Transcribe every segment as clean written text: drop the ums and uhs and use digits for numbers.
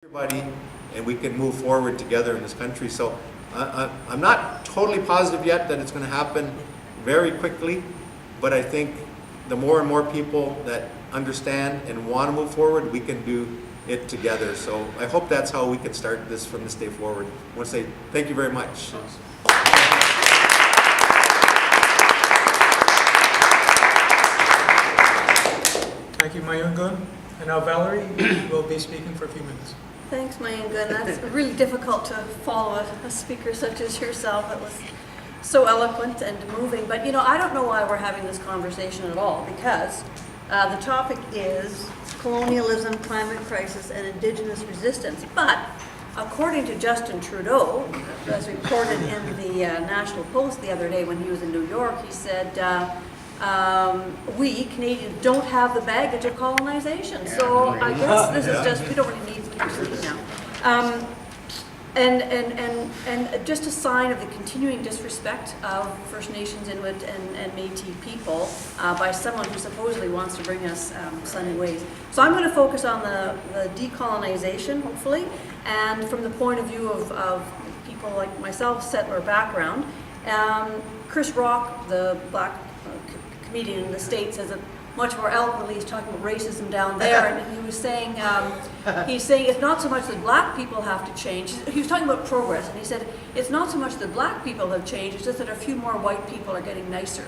everybody, and we can move forward together in this country. So I'm not totally positive yet that it's going to happen very quickly, but I think the more and more people that understand and want to move forward, we can do it together. So I hope that's how we can start this from this day forward. I want to say thank you very much. Thank you, Myeengun. And now Valerie will be speaking for a few minutes. Thanks, Myeengun. That's really difficult to follow a speaker such as yourself. That was so eloquent and moving. But you know, I don't know why we're having this conversation at all, because the topic is colonialism, climate crisis, and Indigenous resistance. But according to Justin Trudeau, as reported in the National Post the other day when he was in New York, he said, we Canadians don't have the baggage of colonization. So I guess this is just, we don't really need to proceed now. And just a sign of the continuing disrespect of First Nations, Inuit, and Métis people by someone who supposedly wants to bring us sunny ways. So I'm going to focus on the decolonization, hopefully, and from the point of view of people like myself, settler background. Chris Rock, the black comedian in the States, has a much more eloquently, he's talking about racism down there, and he was saying, he's saying it's not so much that black people have to change. He was talking about progress, and he said it's not so much that black people have changed, it's just that a few more white people are getting nicer.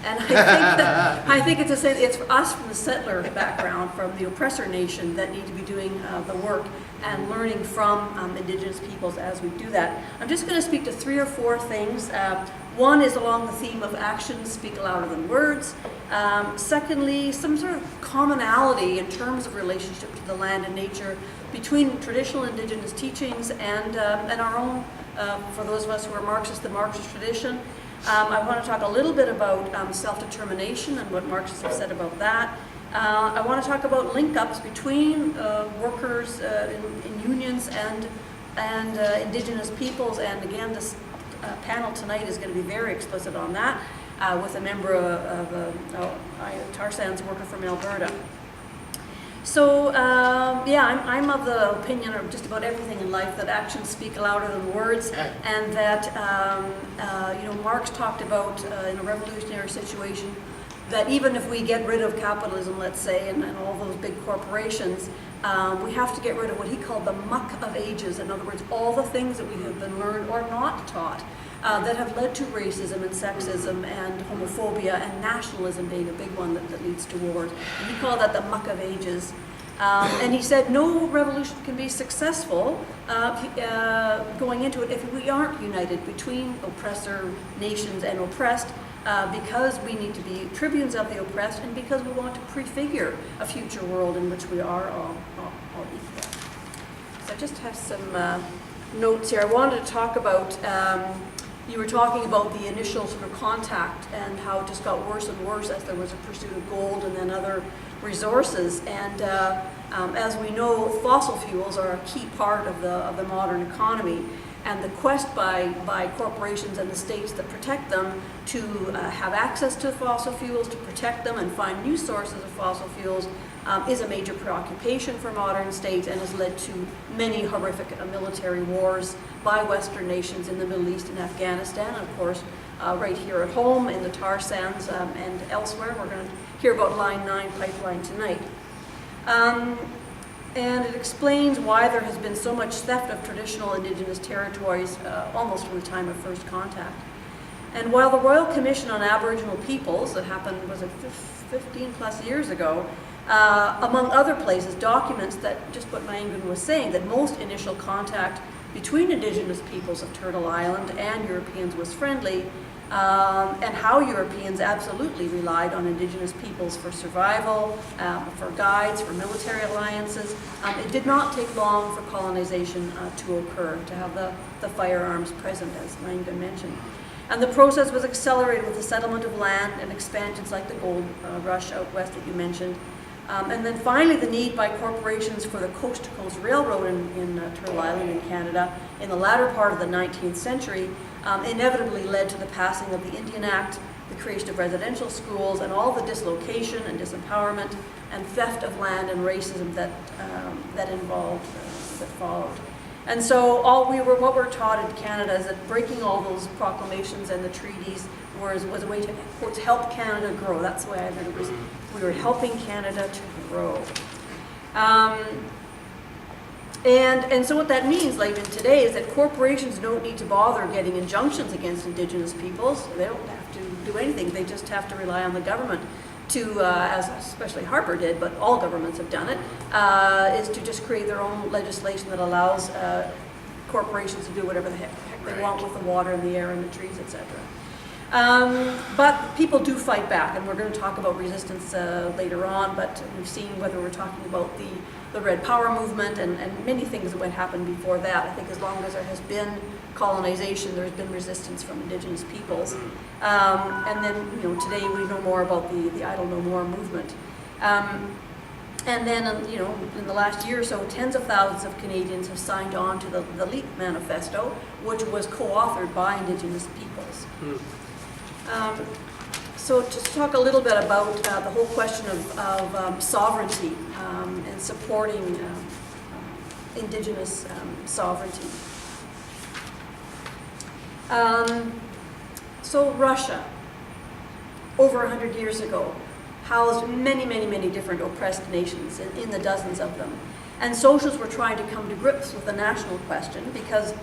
And I think it's for us from the settler background, from the oppressor nation, that need to be doing the work and learning from Indigenous peoples as we do that. I'm just going to speak to 3 or 4 things. One is along the theme of actions speak louder than words. Secondly, some sort of commonality in terms of relationship to the land and nature between traditional Indigenous teachings and our own, for those of us who are Marxists, the Marxist tradition. I want to talk a little bit about self-determination and what Marxists have said about that. I want to talk about link-ups between workers in unions and Indigenous peoples, and again, this panel tonight is going to be very explicit on that with a member of a tar sands worker from Alberta. So yeah, I'm of the opinion of just about everything in life that actions speak louder than words, and that you know, Marx talked about in a revolutionary situation that even if we get rid of capitalism, let's say, and all those big corporations, we have to get rid of what he called the muck of ages. In other words, all the things that we have been learned or not taught that have led to racism and sexism and homophobia and nationalism being a big one that leads to wars. And he called that the muck of ages. And he said no revolution can be successful going into it if we aren't united between oppressor nations and oppressed, because we need to be tribunes of the oppressed, and because we want to prefigure a future world in which we are all equal. So I just have some notes here. I wanted to talk about, you were talking about the initial sort of contact and how it just got worse and worse as there was a pursuit of gold and then other resources. And as we know, fossil fuels are a key part of the modern economy. And the quest by corporations and the states that protect them to have access to fossil fuels, to protect them and find new sources of fossil fuels is a major preoccupation for modern states, and has led to many horrific military wars by Western nations in the Middle East and Afghanistan, and of course right here at home in the tar sands and elsewhere. We're going to hear about Line 9 pipeline tonight. And it explains why there has been so much theft of traditional Indigenous territories almost from the time of first contact. And while the Royal Commission on Aboriginal Peoples, that happened, was it 15 plus years ago, among other places, documents that, just what Myeengun was saying, that most initial contact between Indigenous peoples of Turtle Island and Europeans was friendly, and how Europeans absolutely relied on Indigenous peoples for survival, for guides, for military alliances. It did not take long for colonization to occur, to have the firearms present, as Myeengun mentioned. And the process was accelerated with the settlement of land and expansions like the gold rush out west that you mentioned. And then finally, the need by corporations for the coast-to-coast railroad in Turtle Island in Canada in the latter part of the 19th century inevitably led to the passing of the Indian Act, the creation of residential schools, and all the dislocation and disempowerment and theft of land and racism that involved that followed. And so what we're taught in Canada is that breaking all those proclamations and the treaties was a way to, quote, help Canada grow. That's the way I heard it was. We were helping Canada to grow. And so what that means, like in today, is that corporations don't need to bother getting injunctions against Indigenous peoples. They don't have to do anything. They just have to rely on the government to, as especially Harper did, but all governments have done it, is to just create their own legislation that allows corporations to do whatever the heck they want with the water and the air and the trees, etc. But people do fight back, and we're going to talk about resistance later on, but we've seen whether we're talking about the Red Power movement and many things that would happen before that. I think as long as there has been colonization, there's been resistance from Indigenous peoples. And then, today we know more about the Idle No More movement. And then, in the last year or so, tens of thousands of Canadians have signed on to the LEAP Manifesto, which was co-authored by Indigenous peoples. So to talk a little bit about the whole question of sovereignty and supporting Indigenous sovereignty. So Russia, over 100 years ago, housed many, many, many different oppressed nations in the dozens of them. And socialists were trying to come to grips with the national question because,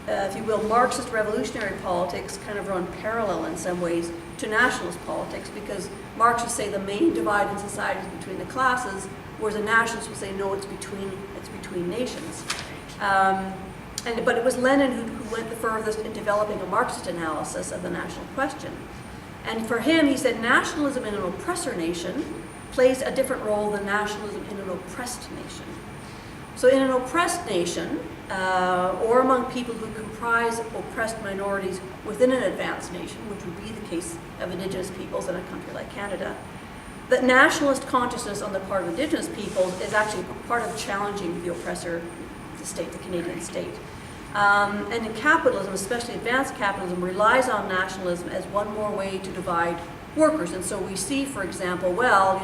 if you will, Marxist revolutionary politics kind of run parallel in some ways to nationalist politics, because Marxists say the main divide in society is between the classes, whereas the nationalists will say no, it's between nations. But it was Lannon who went the furthest in developing a Marxist analysis of the national question. And for him, he said nationalism in an oppressor nation plays a different role than nationalism in an oppressed nation. So in an oppressed nation, or among people who comprise oppressed minorities within an advanced nation, which would be the case of Indigenous peoples in a country like Canada, that nationalist consciousness on the part of Indigenous peoples is actually part of challenging the oppressor, the state, the Canadian state. And in capitalism, especially advanced capitalism, relies on nationalism as one more way to divide workers. And so we see, for example, why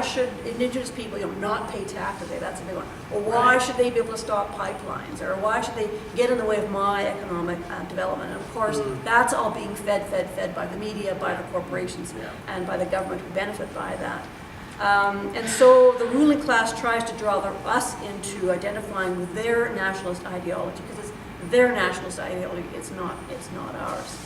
should Indigenous people, not pay taxes? That's a big one. Or why should they be able to stop pipelines? Or why should they get in the way of my economic development? And of course, that's all being fed by the media, by the corporations, and by the government who benefit by that. And so the ruling class tries to draw us into identifying with their nationalist ideology, because it's their nationalist ideology. It's not ours.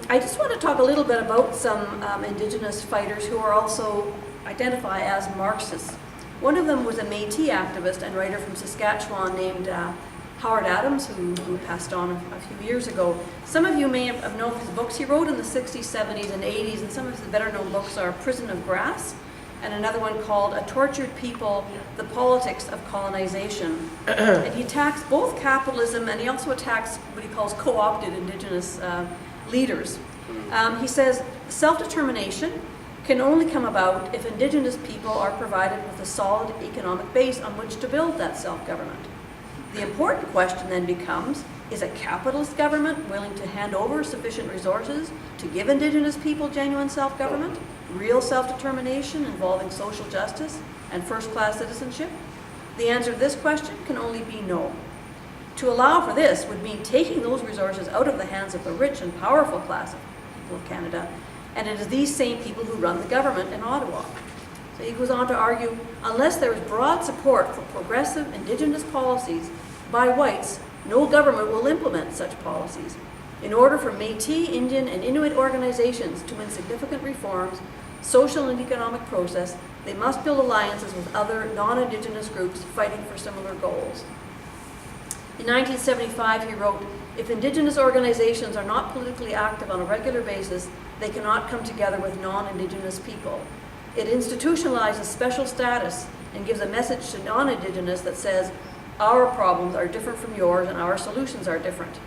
I just want to talk a little bit about some Indigenous fighters who are also identify as Marxists. One of them was a Métis activist and writer from Saskatchewan named Howard Adams, who passed on a few years ago. Some of you may have known his books. He wrote in the 60s, 70s, and 80s, and some of his better-known books are Prison of Grass, and another one called A Tortured People, The Politics of Colonization. And he attacks both capitalism, and he also attacks what he calls co-opted Indigenous leaders. He says, self-determination can only come about if Indigenous people are provided with a solid economic base on which to build that self-government. The important question then becomes, is a capitalist government willing to hand over sufficient resources to give Indigenous people genuine self-government, real self-determination involving social justice and first-class citizenship? The answer to this question can only be no. To allow for this would mean taking those resources out of the hands of the rich and powerful class of people of Canada, and it is these same people who run the government in Ottawa. So he goes on to argue, unless there is broad support for progressive Indigenous policies by whites, no government will implement such policies. In order for Métis, Indian, and Inuit organizations to win significant reforms, social and economic process, they must build alliances with other non-Indigenous groups fighting for similar goals. In 1975, he wrote, if Indigenous organizations are not politically active on a regular basis, they cannot come together with non-Indigenous people. It institutionalizes special status and gives a message to non-Indigenous that says, our problems are different from yours and our solutions are different.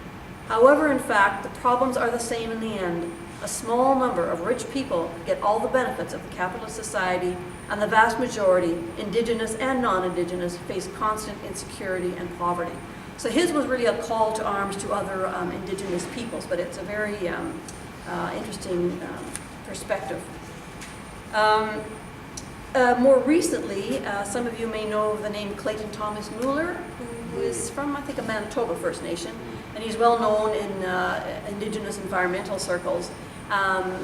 However, in fact, the problems are the same in the end. A small number of rich people get all the benefits of the capitalist society, and the vast majority, Indigenous and non-Indigenous, face constant insecurity and poverty. So his was really a call to arms to other Indigenous peoples, but it's a very interesting perspective. More recently, some of you may know the name Clayton Thomas Mueller, who is from, I think, a Manitoba First Nation, and he's well known in Indigenous environmental circles.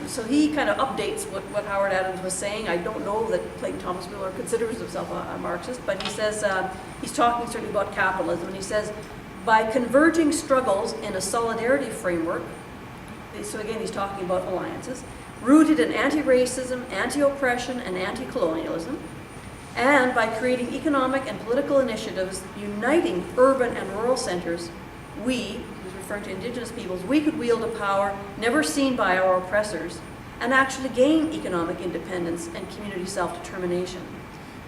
So he kind of updates what Howard Adams was saying. I don't know that Clayton Thomas Mueller considers himself a Marxist, but he says, he's talking certainly about capitalism, and he says, by converging struggles in a solidarity framework, so again he's talking about alliances, rooted in anti-racism, anti-oppression, and anti-colonialism, and by creating economic and political initiatives uniting urban and rural centers, we, he's referring to Indigenous peoples, we could wield a power never seen by our oppressors and actually gain economic independence and community self-determination.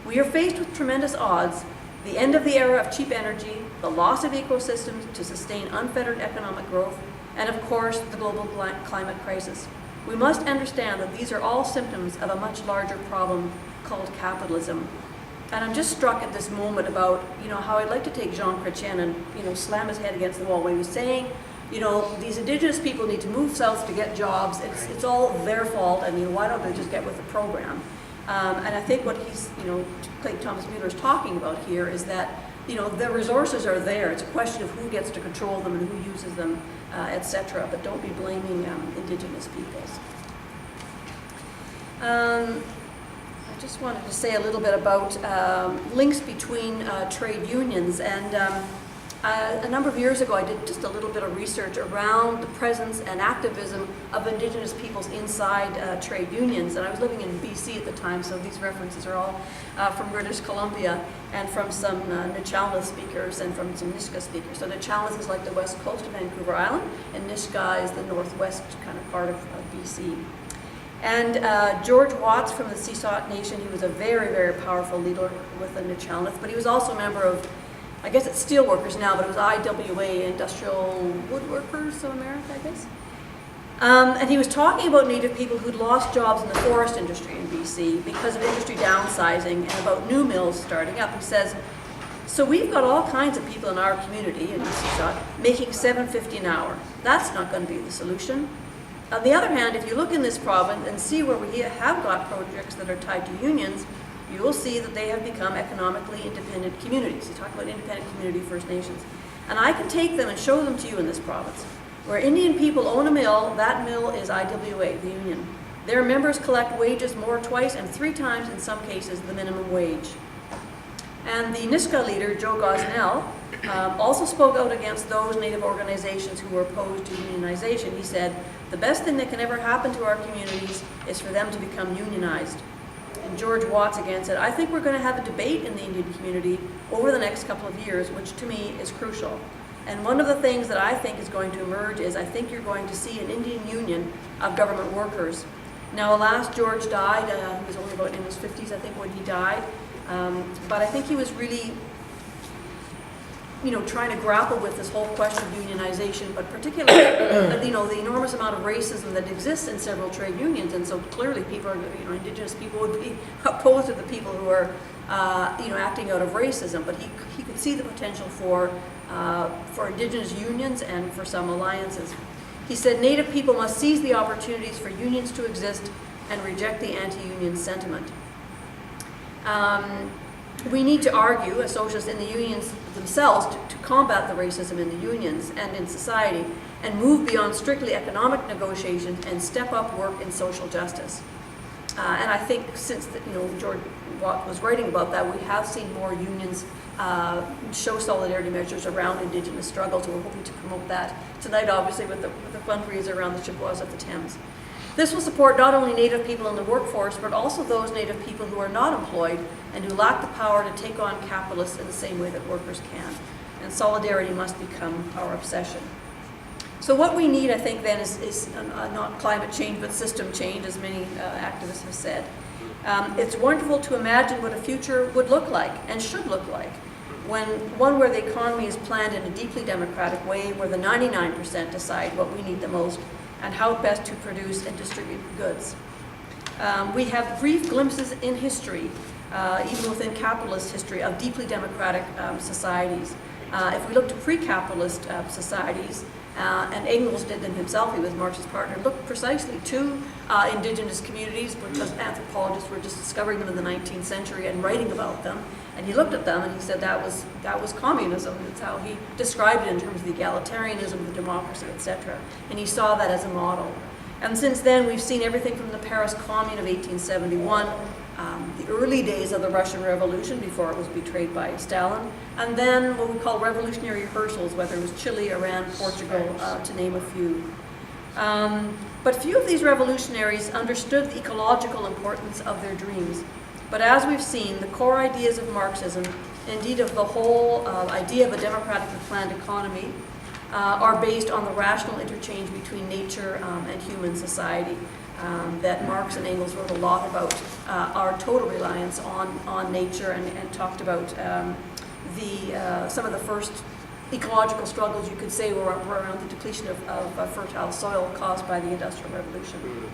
We are faced with tremendous odds: the end of the era of cheap energy, the loss of ecosystems to sustain unfettered economic growth, and of course, the global climate crisis. We must understand that these are all symptoms of a much larger problem called capitalism. And I'm just struck at this moment about, how I'd like to take Jean Chrétien and, slam his head against the wall when he was saying, these Indigenous people need to move south to get jobs. It's all their fault, and, why don't they just get with the program? And I think what he's, Clayton Thomas Mueller is talking about here is that, the resources are there. It's a question of who gets to control them and who uses them, etc. But don't be blaming Indigenous peoples. I just wanted to say a little bit about links between trade unions. And a number of years ago, I did just a little bit of research around the presence and activism of Indigenous peoples inside trade unions. And I was living in BC at the time, so these references are all from British Columbia and from some Nitchalna speakers and from some Nisga'a speakers. So Nitchalna is like the west coast of Vancouver Island, and Nisga'a is the northwest kind of part of BC. And George Watts from the Seesaw Nation, he was a very, very powerful leader with the Nitchalna, but he was also a member of, I guess it's steelworkers now, but it was IWA, Industrial Woodworkers of America, I guess. And he was talking about Native people who'd lost jobs in the forest industry in BC because of industry downsizing and about new mills starting up. He says, so we've got all kinds of people in our community in Seesaw making $7.50 an hour. That's not going to be the solution. On the other hand, if you look in this province and see where we have got projects that are tied to unions, you will see that they have become economically independent communities. You talk about independent community First Nations. And I can take them and show them to you in this province. Where Indian people own a mill, that mill is IWA, the union. Their members collect wages more twice and 3 times in some cases the minimum wage. And the Nisga'a leader, Joe Gosnell, also spoke out against those Native organizations who were opposed to unionization. He said, the best thing that can ever happen to our communities is for them to become unionized. And George Watts again said, I think we're going to have a debate in the Indian community over the next couple of years, which to me is crucial. And one of the things that I think is going to emerge is I think you're going to see an Indian union of government workers. Now, alas, George died. He was only about in his 50s, I think, when he died. But I think he was really, trying to grapple with this whole question of unionization, but particularly, the enormous amount of racism that exists in several trade unions. And so clearly people are, Indigenous people would be opposed to the people who are, acting out of racism. But he could see the potential for Indigenous unions and for some alliances. He said, Native people must seize the opportunities for unions to exist and reject the anti-union sentiment. We need to argue, as socialists in the unions themselves, to combat the racism in the unions and in society, and move beyond strictly economic negotiations and step up work in social justice. And I think since George Watt was writing about that, we have seen more unions show solidarity measures around Indigenous struggles, so we're hoping to promote that tonight, obviously, with the fundraiser around the Chippewas of the Thames. This will support not only Native people in the workforce, but also those Native people who are not employed and who lack the power to take on capitalists in the same way that workers can. And solidarity must become our obsession. So what we need, I think, then is not climate change, but system change, as many activists have said. It's wonderful to imagine what a future would look like and should look like, one where the economy is planned in a deeply democratic way, where the 99% decide what we need the most and how best to produce and distribute goods. We have brief glimpses in history, even within capitalist history, of deeply democratic societies. If we look to pre-capitalist societies, And Engels did them himself, he was Marx's partner, looked precisely to indigenous communities because anthropologists were just discovering them in the 19th century and writing about them. And he looked at them and he said that was communism. That's how he described it in terms of the egalitarianism, the democracy, etc. And he saw that as a model. And since then, we've seen everything from the Paris Commune of 1871, the early days of the Russian Revolution before it was betrayed by Stalin, and then what we call revolutionary rehearsals, whether it was Chile, Iran, Portugal, to name a few. But few of these revolutionaries understood the ecological importance of their dreams. But as we've seen, the core ideas of Marxism, indeed of the whole idea of a democratically planned economy, are based on the rational interchange between nature and human society. That Marx and Engels wrote a lot about our total reliance on nature and talked about some of the first ecological struggles, you could say, were around the depletion of fertile soil caused by the Industrial Revolution.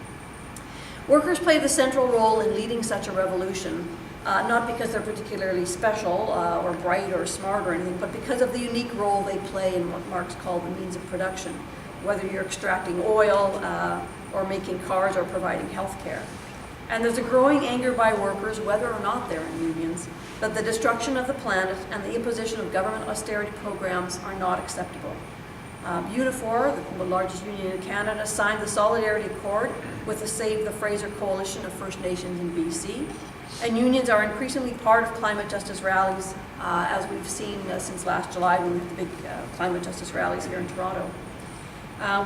Workers play the central role in leading such a revolution, not because they're particularly special or bright or smart or anything, but because of the unique role they play in what Marx called the means of production, whether you're extracting oil or making cars or providing health care. And there's a growing anger by workers, whether or not they're in unions, that the destruction of the planet and the imposition of government austerity programs are not acceptable. Unifor, the largest union in Canada, signed the Solidarity Accord with the Save the Fraser Coalition of First Nations in BC. And unions are increasingly part of climate justice rallies, as we've seen since last July when we had the big climate justice rallies here in Toronto.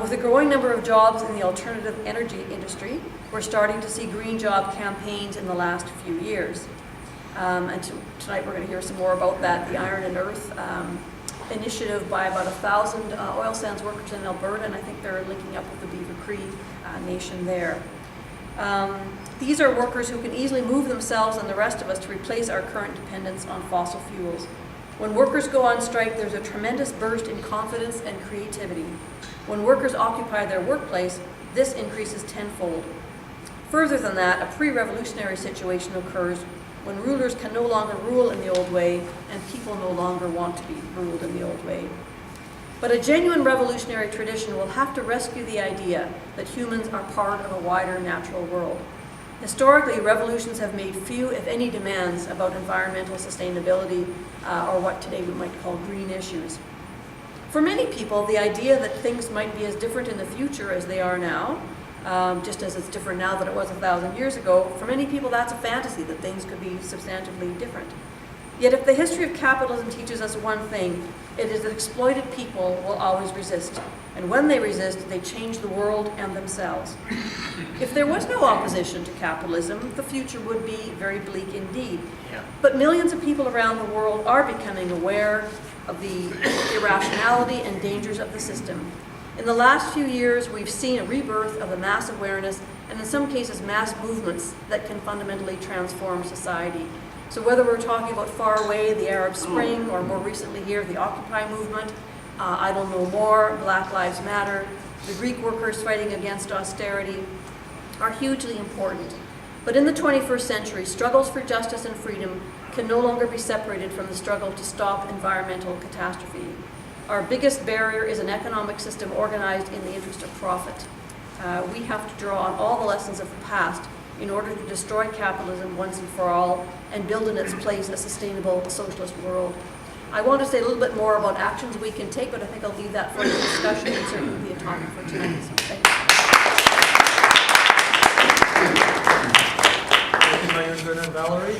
With a growing number of jobs in the alternative energy industry, we're starting to see green job campaigns in the last few years. And tonight we're going to hear some more about that, the Iron and Earth initiative by about 1,000 oil sands workers in Alberta, and I think they're linking up with the Beaver Cree Nation there. These are workers who can easily move themselves and the rest of us to replace our current dependence on fossil fuels. When workers go on strike, there's a tremendous burst in confidence and creativity. When workers occupy their workplace, this increases tenfold. Further than that, a pre-revolutionary situation occurs when rulers can no longer rule in the old way and people no longer want to be ruled in the old way. But a genuine revolutionary tradition will have to rescue the idea that humans are part of a wider natural world. Historically, revolutions have made few, if any, demands about environmental sustainability or what today we might call green issues. For many people, the idea that things might be as different in the future as they are now, just as it's different now than it was 1,000 years ago, for many people that's a fantasy, that things could be substantively different. Yet if the history of capitalism teaches us one thing, it is that exploited people will always resist. And when they resist, they change the world and themselves. If there was no opposition to capitalism, the future would be very bleak indeed. Yeah. But millions of people around the world are becoming aware of the irrationality and dangers of the system. In the last few years, we've seen a rebirth of the mass awareness and in some cases mass movements that can fundamentally transform society. So whether we're talking about far away, the Arab Spring, or more recently here, the Occupy movement, I Don't Know More, Black Lives Matter, the Greek workers fighting against austerity, are hugely important. But in the 21st century, struggles for justice and freedom can no longer be separated from the struggle to stop environmental catastrophe. Our biggest barrier is an economic system organized in the interest of profit. We have to draw on all the lessons of the past in order to destroy capitalism once and for all and build in its place a sustainable socialist world. I want to say a little bit more about actions we can take, but I think I'll leave that for the discussion and certainly be a topic for tonight. So thank you. Thank you, Myeengun and Valerie.